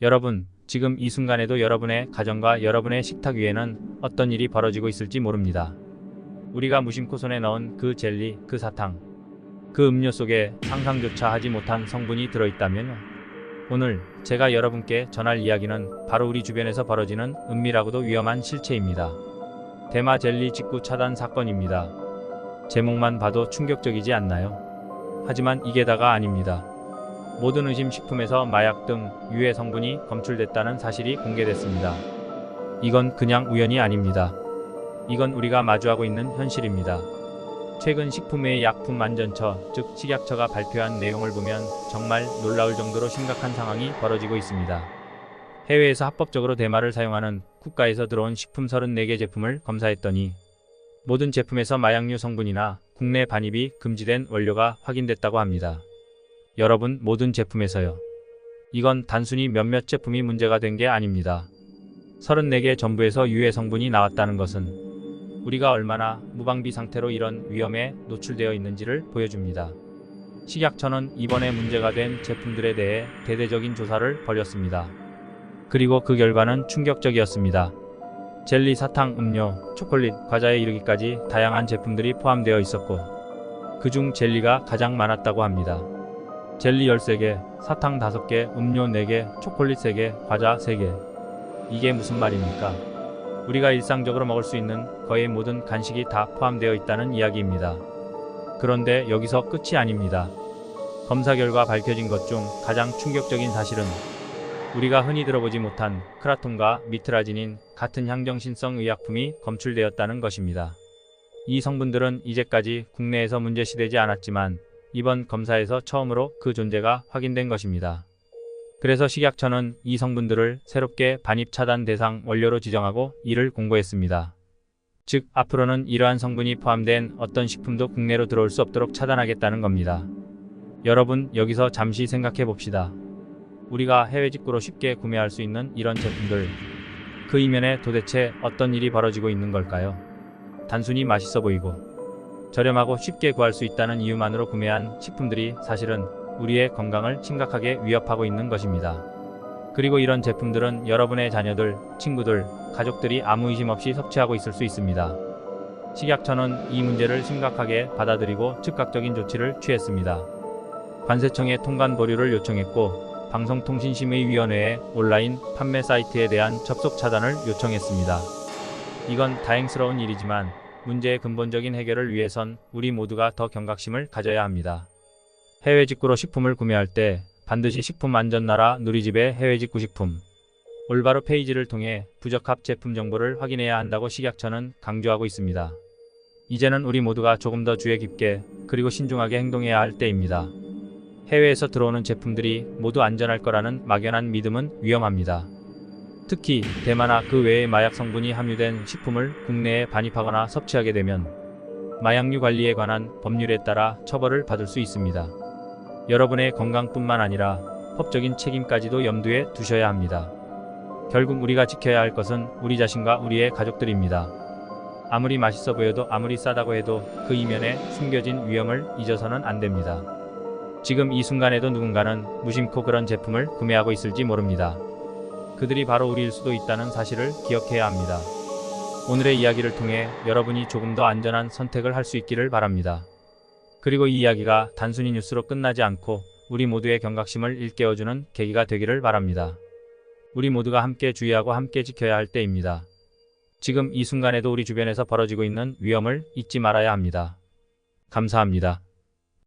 여러분, 지금 이 순간에도 여러분의 가정과 여러분의 식탁 위에는 어떤 일이 벌어지고 있을지 모릅니다. 우리가 무심코 손에 넣은 그 젤리, 그 사탕, 그 음료 속에 상상조차 하지 못한 성분이 들어있다면요. 오늘 제가 여러분께 전할 이야기는 바로 우리 주변에서 벌어지는 은밀하고도 위험한 실체입니다. 대마 젤리 직구 차단 사건입니다. 제목만 봐도 충격적이지 않나요? 하지만 이게 다가 아닙니다. 모든 의심 식품에서 마약 등 유해 성분이 검출됐다는 사실이 공개됐습니다. 이건 그냥 우연이 아닙니다. 이건 우리가 마주하고 있는 현실입니다. 최근 식품의 약품안전처, 즉 식약처가 발표한 내용을 보면 정말 놀라울 정도로 심각한 상황이 벌어지고 있습니다. 해외에서 합법적으로 대마를 사용하는 국가에서 들어온 식품 34개 제품을 검사했더니 모든 제품에서 마약류 성분이나 국내 반입이 금지된 원료가 확인됐다고 합니다. 여러분, 모든 제품에서요. 이건 단순히 몇몇 제품이 문제가 된 게 아닙니다. 34개 전부에서 유해 성분이 나왔다는 것은 우리가 얼마나 무방비 상태로 이런 위험에 노출되어 있는지를 보여줍니다. 식약처는 이번에 문제가 된 제품들에 대해 대대적인 조사를 벌였습니다. 그리고 그 결과는 충격적이었습니다. 젤리, 사탕, 음료, 초콜릿, 과자에 이르기까지 다양한 제품들이 포함되어 있었고 그중 젤리가 가장 많았다고 합니다. 젤리 13개, 사탕 5개, 음료 4개, 초콜릿 3개, 과자 3개. 이게 무슨 말입니까? 우리가 일상적으로 먹을 수 있는 거의 모든 간식이 다 포함되어 있다는 이야기입니다. 그런데 여기서 끝이 아닙니다. 검사 결과 밝혀진 것 중 가장 충격적인 사실은 우리가 흔히 들어보지 못한 크라톤과 미트라진인 같은 향정신성 의약품이 검출되었다는 것입니다. 이 성분들은 이제까지 국내에서 문제시되지 않았지만 이번 검사에서 처음으로 그 존재가 확인된 것입니다. 그래서 식약처는 이 성분들을 새롭게 반입 차단 대상 원료로 지정하고 이를 공고했습니다. 즉, 앞으로는 이러한 성분이 포함된 어떤 식품도 국내로 들어올 수 없도록 차단하겠다는 겁니다. 여러분, 여기서 잠시 생각해 봅시다. 우리가 해외 직구로 쉽게 구매할 수 있는 이런 제품들, 그 이면에 도대체 어떤 일이 벌어지고 있는 걸까요? 단순히 맛있어 보이고 저렴하고 쉽게 구할 수 있다는 이유만으로 구매한 식품들이 사실은 우리의 건강을 심각하게 위협하고 있는 것입니다. 그리고 이런 제품들은 여러분의 자녀들, 친구들, 가족들이 아무 의심 없이 섭취하고 있을 수 있습니다. 식약처는 이 문제를 심각하게 받아들이고 즉각적인 조치를 취했습니다. 관세청에 통관 보류를 요청했고 방송통신심의위원회에 온라인 판매 사이트에 대한 접속 차단을 요청했습니다. 이건 다행스러운 일이지만 문제의 근본적인 해결을 위해선 우리 모두가 더 경각심을 가져야 합니다. 해외 직구로 식품을 구매할 때 반드시 식품안전나라 누리집의 해외 직구 식품 올바로 페이지를 통해 부적합 제품 정보를 확인해야 한다고 식약처는 강조하고 있습니다. 이제는 우리 모두가 조금 더 주의 깊게 그리고 신중하게 행동해야 할 때입니다. 해외에서 들어오는 제품들이 모두 안전할 거라는 막연한 믿음은 위험합니다. 특히 대마나 그 외의 마약 성분이 함유된 식품을 국내에 반입하거나 섭취하게 되면 마약류 관리에 관한 법률에 따라 처벌을 받을 수 있습니다. 여러분의 건강뿐만 아니라 법적인 책임까지도 염두에 두셔야 합니다. 결국 우리가 지켜야 할 것은 우리 자신과 우리의 가족들입니다. 아무리 맛있어 보여도 아무리 싸다고 해도 그 이면에 숨겨진 위험을 잊어서는 안 됩니다. 지금 이 순간에도 누군가는 무심코 그런 제품을 구매하고 있을지 모릅니다. 그들이 바로 우리일 수도 있다는 사실을 기억해야 합니다. 오늘의 이야기를 통해 여러분이 조금 더 안전한 선택을 할 수 있기를 바랍니다. 그리고 이 이야기가 단순히 뉴스로 끝나지 않고 우리 모두의 경각심을 일깨워주는 계기가 되기를 바랍니다. 우리 모두가 함께 주의하고 함께 지켜야 할 때입니다. 지금 이 순간에도 우리 주변에서 벌어지고 있는 위험을 잊지 말아야 합니다. 감사합니다.